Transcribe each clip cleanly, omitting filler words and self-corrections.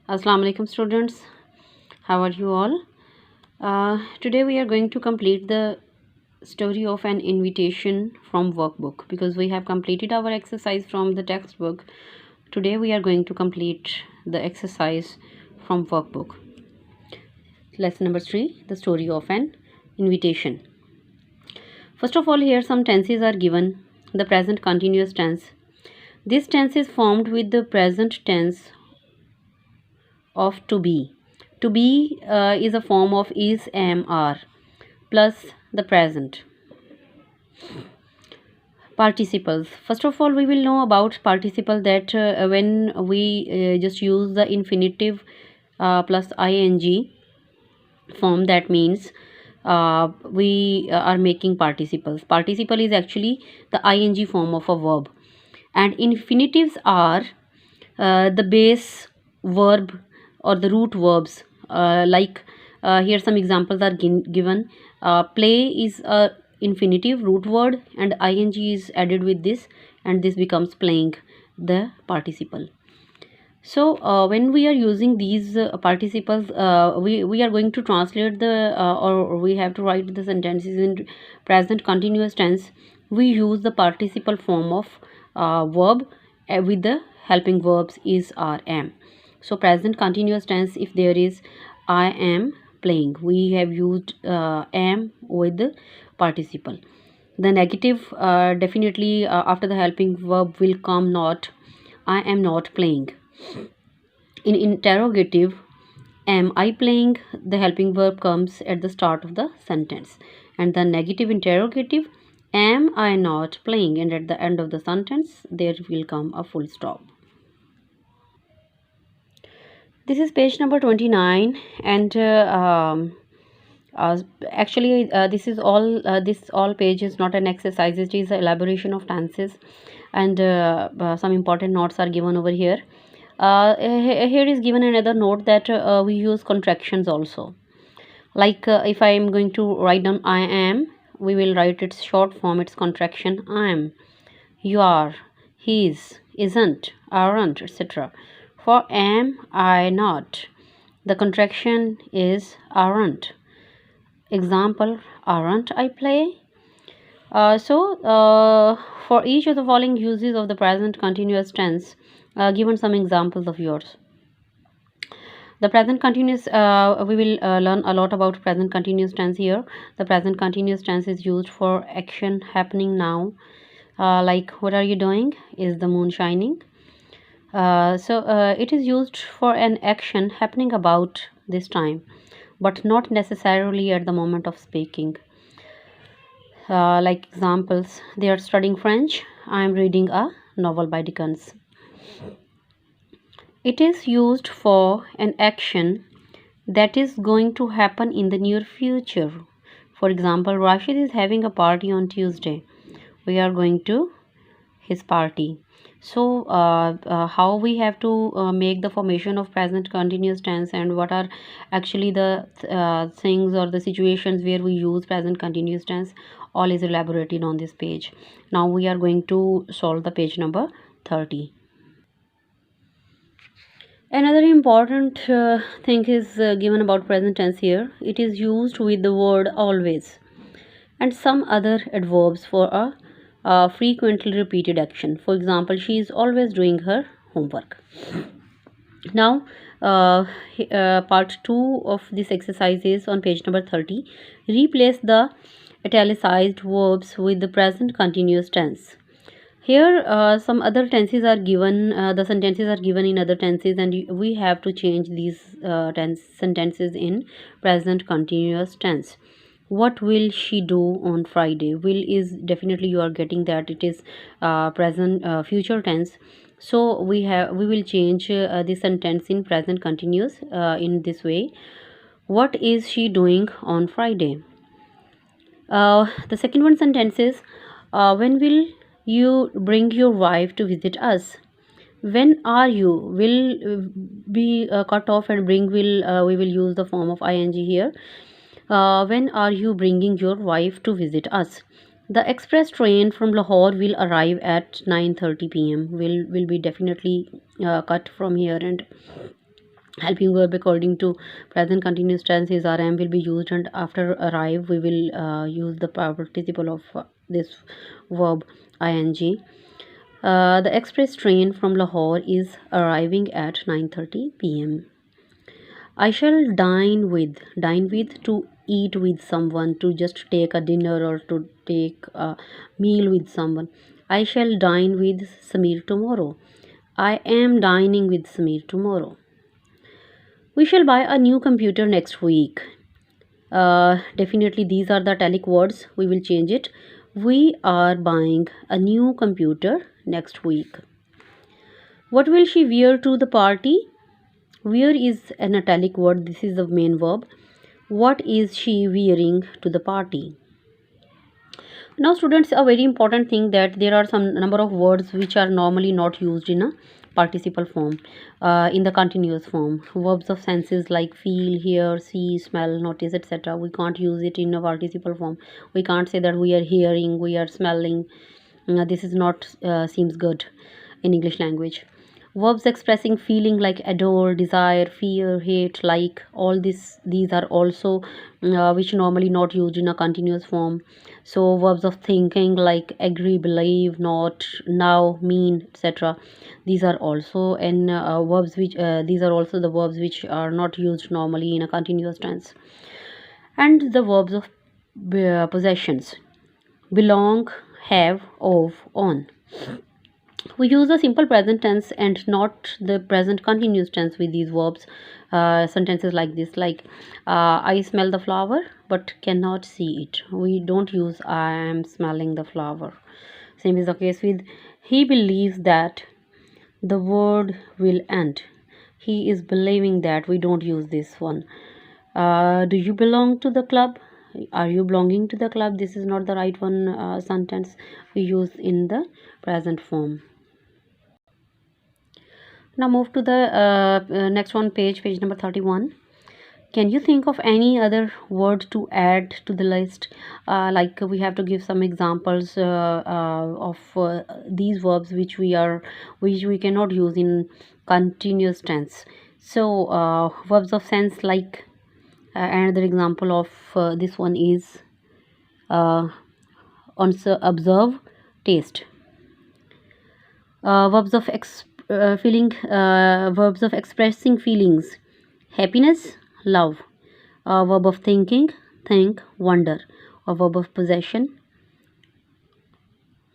Assalamu alaikum students, how are you all? Today we are going to complete the story of an invitation from workbook because we have completed our exercise from the textbook. Today we are going to complete the exercise from workbook. Lesson number 3, the story of an invitation. First of all, here some tenses are given. The present continuous tense. This tense is formed with the present tense of to be. To be is a form of is, am, are plus the present. Participles. First of all, we will know about participle that when we just use the infinitive plus ing form, that means we are making participles. Participle is actually the ing form of a verb, and infinitives are the base verb or the root verbs. Here some examples are given. Play is a infinitive root word and ing is added with this, and this becomes playing, the participle. So when we are using these participles, we are going to translate the or we have to write the sentences in present continuous tense. We use the participle form of verb with the helping verbs is, are, am. So present continuous tense, if there is I am playing, we have used am with the participle. The negative, definitely after the helping verb will come not. I am not playing. In interrogative, am I playing, the helping verb comes at the start of the sentence. And the negative interrogative, am I not playing, and at the end of the sentence there will come a full stop. This is page number 29, and actually this all page is not an exercise, it is an elaboration of tenses, and some important notes are given over here. Here is given another note that we use contractions also. Like if I am going to write down I am, we will write its short form, its contraction I am, you are, he's, isn't, aren't, etc. For am I not, the contraction is aren't. Example, aren't I play? For each of the following uses of the present continuous tense, given some examples of yours. The present continuous, we will learn a lot about present continuous tense here. The present continuous tense is used for action happening now. Like, what are you doing? Is the moon shining? It is used for an action happening about this time, but not necessarily at the moment of speaking. Like examples, they are studying French. I am reading a novel by Dickens. It is used for an action that is going to happen in the near future. For example, Rashid is having a party on Tuesday. We are going to his party. So how we have to make the formation of present continuous tense, and what are actually the things or the situations where we use present continuous tense, all is elaborated on this page. Now we are going to solve the page number 30. Another important thing is given about present tense here. It is used with the word always and some other adverbs for a frequently repeated action. For example, she is always doing her homework. Now, part 2 of this exercise is on page number 30. Replace the italicized verbs with the present continuous tense. Here some other tenses are given, the sentences are given in other tenses, and we have to change these sentences in present continuous tense. What will she do on Friday? Will is definitely, you are getting that it is present future tense. So we will change this sentence in present continuous in this way. What is she doing on Friday? The second one sentence is, when will you bring your wife to visit us? When are you will be cut off, and bring will we will use the form of ing here. When are you bringing your wife to visit us? The express train from Lahore will arrive at 9:30 p.m. Will be definitely cut from here, and Helping verb according to present continuous tense is rm will be used, and after arrive we will use the participle of this verb ing. The express train from Lahore is arriving at 9:30 p.m. I shall dine with, to eat with someone, to just take a dinner or to take a meal with someone. I shall dine with Samir tomorrow. I am dining with Samir tomorrow. We shall buy a new computer next week. Definitely, these are the italic words. We will change it. We are buying a new computer next week. What will she wear to the party? Wear is an italic word. This is the main verb. What is she wearing to the party? Now, students, a very important thing that there are some number of words which are normally not used in a participle form, in the continuous form. Verbs of senses like feel, hear, see, smell, notice, etc. We can't use it in a participle form. We can't say that we are hearing, we are smelling. This is not seems good in English language. Verbs expressing feeling like adore, desire, fear, hate, like, all these are also which normally not used in a continuous form. So verbs of thinking like agree, believe, not, now, mean, etc. These are also and verbs which these are also the verbs which are not used normally in a continuous tense. And the verbs of possessions: belong, have, of, on. We use the simple present tense and not the present continuous tense with these verbs. Sentences like this, like I smell the flower but cannot see it. We don't use I am smelling the flower. Same is the case with he believes that the world will end. He is believing that. We don't use this one. Do you belong to the club? Are you belonging to the club? This is not the right one sentence we use in the present form. Now move to the next one page, page number 31. Can you think of any other word to add to the list? Like we have to give some examples of these verbs which we cannot use in continuous tense. So verbs of sense, like another example of this one is observe, taste. Verbs of verbs of expressing feelings: happiness, love. Verb of thinking: think, wonder. A verb of possession,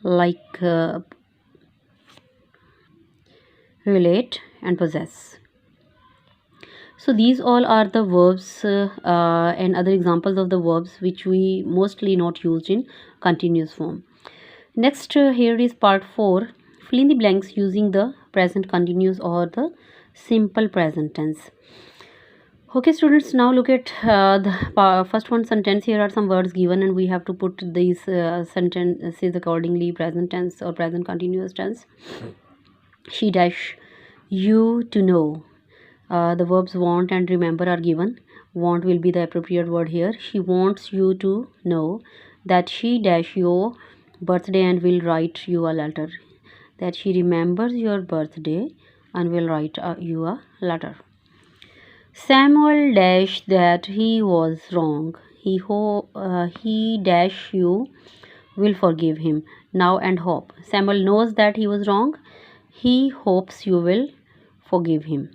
like relate and possess. So these all are the verbs and other examples of the verbs which we mostly not used in continuous form. Next, here is part 4. Fill in the blanks using the present continuous or the simple present tense. Okay, students, now look at the first one sentence. Here are some words given and we have to put these sentences accordingly: present tense or present continuous tense. She dash you to know. The verbs want and remember are given. Want will be the appropriate word here. She wants you to know that she dash your birthday and will write you a letter. That she remembers your birthday and will write you a letter. Samuel dash that he was wrong. He dash you will forgive him now and hope. Samuel knows that he was wrong. He hopes you will forgive him.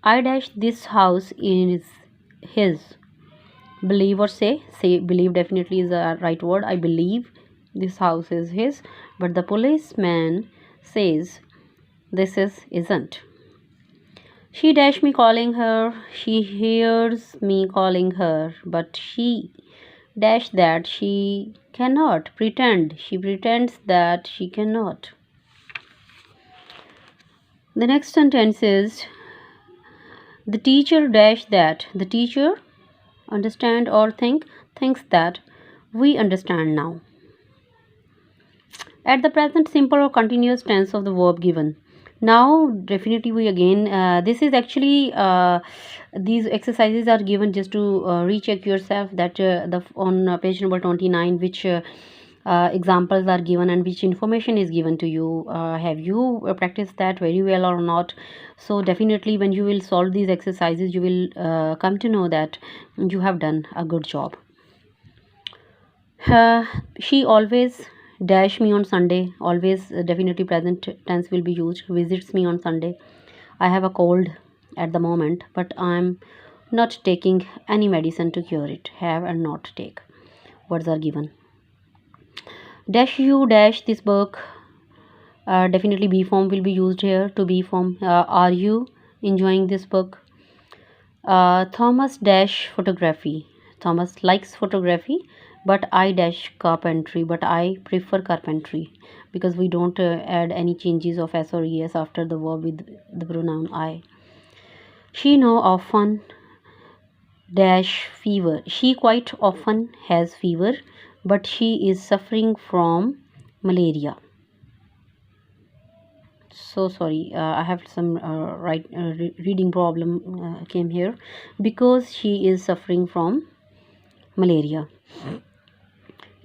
I dash this house is his. Believe or say believe definitely is the right word. I believe this house is his, but the policeman says this isn't. She dash me calling her. She hears me calling her, but she dash that she cannot pretend. She pretends that she cannot. The next sentence is the teacher dash that. The teacher understand or thinks that we understand now. At the present simple or continuous tense of the verb given. Now definitely we again this is actually these exercises are given just to recheck yourself that on page number 29, which examples are given and which information is given to you. Have you practiced that very well or not? So definitely when you will solve these exercises, you will come to know that you have done a good job. uh, she always dash me on Sunday. Always, definitely present tense will be used. Visits me on Sunday. I have a cold at the moment, but I'm not taking any medicine to cure it. Have and not take. Words are given. Dash you dash this book. Definitely B form will be used here. To B form. Are you enjoying this book? Thomas dash photography. Thomas likes photography, but I dash carpentry. But I prefer carpentry because we don't add any changes of s or es after the verb with the pronoun I. She know often dash fever. She quite often has fever, but she is suffering from malaria. So sorry, I have some reading problem came here, because she is suffering from malaria.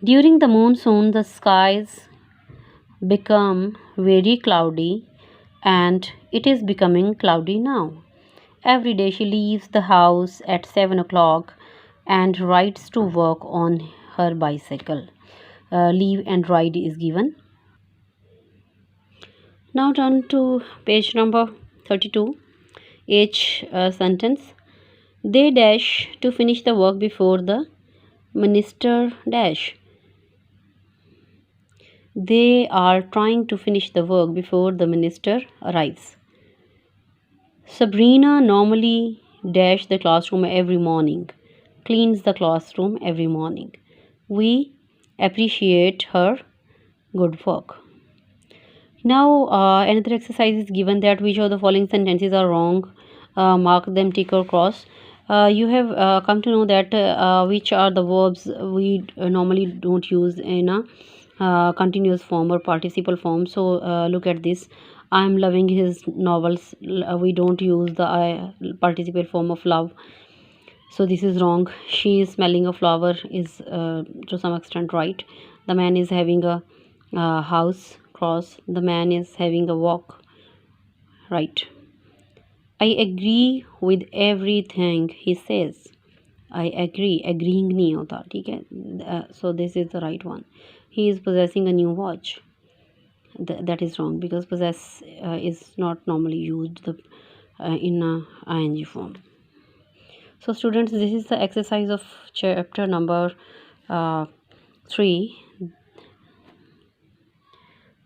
During the monsoon, the skies become very cloudy, and it is becoming cloudy now. Every day she leaves the house at 7 o'clock and rides to work on her bicycle. Leave and ride is given. Now turn to page number 32. Each sentence. They dash to finish the work before the minister dash. They are trying to finish the work before the minister arrives. Sabrina normally dash the classroom every morning, cleans the classroom every morning. We appreciate her good work. Now, another exercise is given, that which of the following sentences are wrong. Mark them tick or cross. You have come to know that which are the verbs we normally don't use in a continuous form or participle form. So look at this. I'm loving his novels. We don't use the participle form of love. So this is wrong. She is smelling a flower is to some extent right. The man is having a house, cross. The man is having a walk, right. I agree with everything he says. I agree. Agreeing नहीं होता, ठीक है. So this is the right one. He is possessing a new watch. That is wrong, because possess is not normally used in a ing form. So students, this is the exercise of chapter number 3,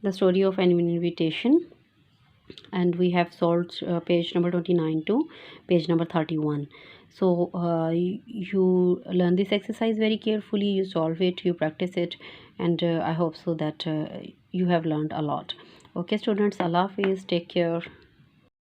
the story of an invitation, and we have solved page number 29 to page number 31. So you learn this exercise very carefully, you solve it, you practice it, and I hope so that you have learned a lot. Okay students, Allah Hafiz, take care.